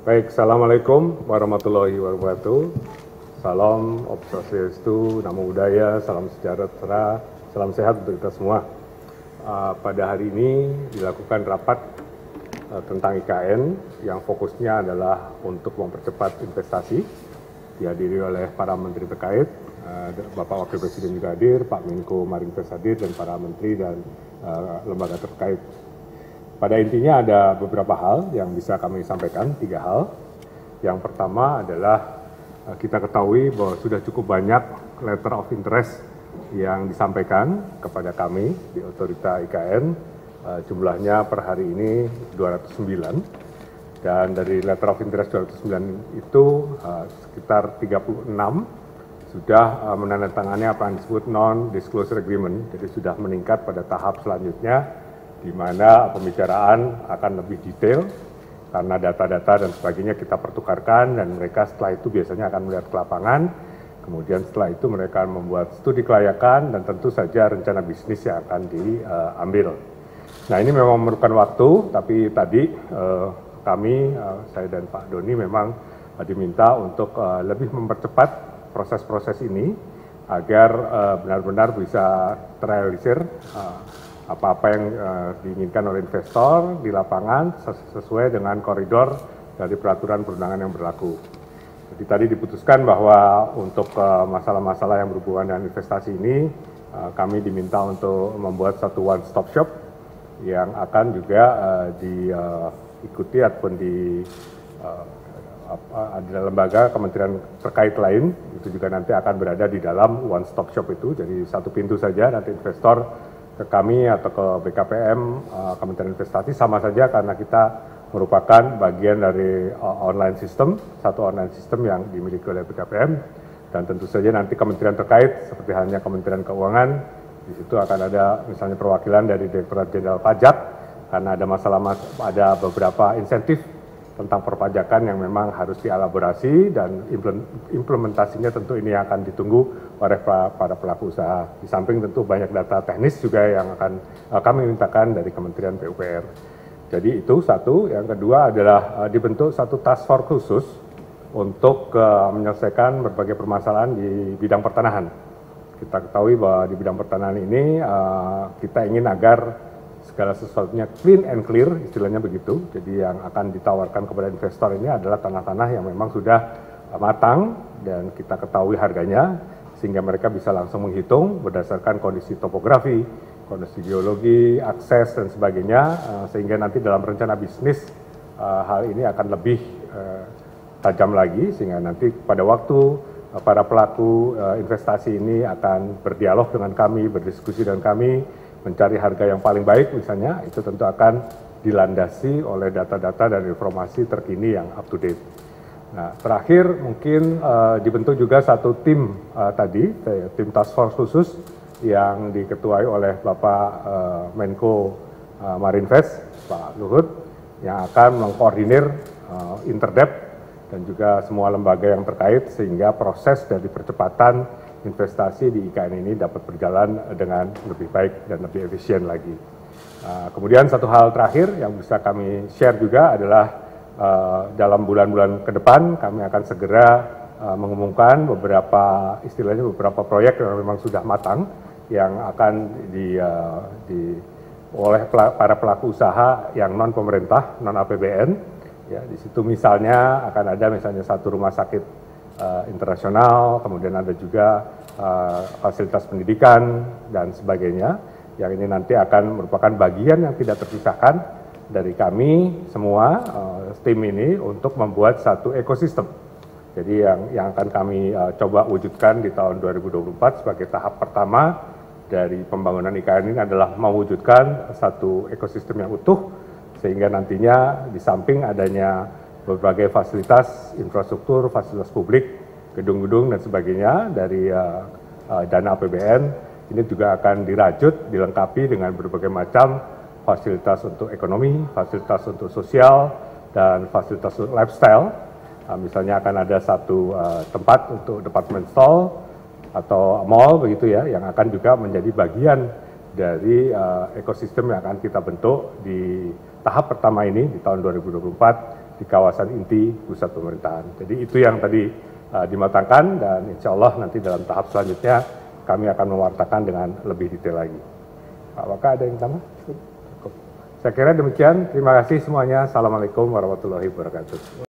Baik, Assalamualaikum warahmatullahi wabarakatuh. Salam, Om Swastiastu, Namo Buddhaya, salam sejahtera, salam sehat untuk kita semua. Pada hari ini dilakukan rapat tentang IKN yang fokusnya adalah untuk mempercepat investasi. Dihadiri oleh para menteri terkait, Bapak Wakil Presiden juga hadir, Pak Menko Marinvest hadir, dan para menteri dan lembaga terkait. Pada intinya ada beberapa hal yang bisa kami sampaikan, 3 hal. Yang pertama adalah kita ketahui bahwa sudah cukup banyak letter of interest yang disampaikan kepada kami di Otorita IKN, jumlahnya per hari ini 209, dan dari letter of interest 209 itu sekitar 36 sudah menandatangani apa yang disebut non-disclosure agreement, jadi sudah meningkat pada tahap selanjutnya di mana pembicaraan akan lebih detail karena data-data dan sebagainya kita pertukarkan, dan mereka setelah itu biasanya akan melihat ke lapangan, kemudian setelah itu mereka akan membuat studi kelayakan dan tentu saja rencana bisnis yang akan diambil. Nah, ini memang memerlukan waktu, tapi tadi kami, saya dan Pak Doni memang diminta untuk lebih mempercepat proses-proses ini agar benar-benar bisa terrealisir apa-apa yang diinginkan oleh investor di lapangan sesuai dengan koridor dari peraturan perundangan yang berlaku. Jadi tadi diputuskan bahwa untuk masalah-masalah yang berhubungan dengan investasi ini, kami diminta untuk membuat satu one-stop shop yang akan juga diikuti ataupun ada lembaga kementerian terkait lain, itu juga nanti akan berada di dalam one-stop shop itu, jadi satu pintu saja nanti investor ke kami atau ke BKPM, Kementerian Investasi, sama saja karena kita merupakan bagian dari online system, satu online system yang dimiliki oleh BKPM, dan tentu saja nanti kementerian terkait seperti halnya Kementerian Keuangan, di situ akan ada misalnya perwakilan dari Direktorat Jenderal Pajak, karena ada beberapa insentif tentang perpajakan yang memang harus dielaborasi, dan implementasinya tentu ini akan ditunggu oleh para pelaku usaha. Di samping tentu banyak data teknis juga yang akan kami mintakan dari Kementerian PUPR. Jadi itu satu. Yang kedua adalah dibentuk satu task force khusus untuk menyelesaikan berbagai permasalahan di bidang pertanahan. Kita ketahui bahwa di bidang pertanahan ini kita ingin agar segala sesuatunya clean and clear, istilahnya begitu. Jadi yang akan ditawarkan kepada investor ini adalah tanah-tanah yang memang sudah matang dan kita ketahui harganya, sehingga mereka bisa langsung menghitung berdasarkan kondisi topografi, kondisi geologi, akses dan sebagainya, sehingga nanti dalam rencana bisnis hal ini akan lebih tajam lagi, sehingga nanti pada waktu para pelaku investasi ini akan berdialog dengan kami, berdiskusi dengan kami, mencari harga yang paling baik misalnya, itu tentu akan dilandasi oleh data-data dan informasi terkini yang up to date. Nah, terakhir mungkin dibentuk juga satu tim tim task force khusus yang diketuai oleh Bapak Menko Marinvest, Pak Luhut, yang akan mengkoordinir Interdep dan juga semua lembaga yang terkait sehingga proses dari percepatan investasi di IKN ini dapat berjalan dengan lebih baik dan lebih efisien lagi. Kemudian satu hal terakhir yang bisa kami share juga adalah dalam bulan-bulan ke depan kami akan segera mengumumkan beberapa proyek yang memang sudah matang yang akan oleh para pelaku usaha yang non pemerintah, non APBN. Ya, di situ misalnya akan ada satu rumah sakit internasional, kemudian ada juga fasilitas pendidikan dan sebagainya, yang ini nanti akan merupakan bagian yang tidak terpisahkan dari kami semua tim ini untuk membuat satu ekosistem. Jadi yang akan kami coba wujudkan di tahun 2024 sebagai tahap pertama dari pembangunan IKN ini adalah mewujudkan satu ekosistem yang utuh, sehingga nantinya di samping adanya berbagai fasilitas infrastruktur, fasilitas publik, gedung-gedung dan sebagainya dari dana APBN, ini juga akan dirajut, dilengkapi dengan berbagai macam fasilitas untuk ekonomi, fasilitas untuk sosial, dan fasilitas untuk lifestyle. Misalnya akan ada satu tempat untuk department store atau mall begitu ya, yang akan juga menjadi bagian dari ekosistem yang akan kita bentuk di tahap pertama ini di tahun 2024 di kawasan inti pusat pemerintahan. Jadi itu yang tadi dimatangkan dan insya Allah nanti dalam tahap selanjutnya kami akan mewartakan dengan lebih detail lagi. Pak Waka ada yang tambah? Cukup. Saya kira demikian. Terima kasih semuanya. Assalamualaikum warahmatullahi wabarakatuh.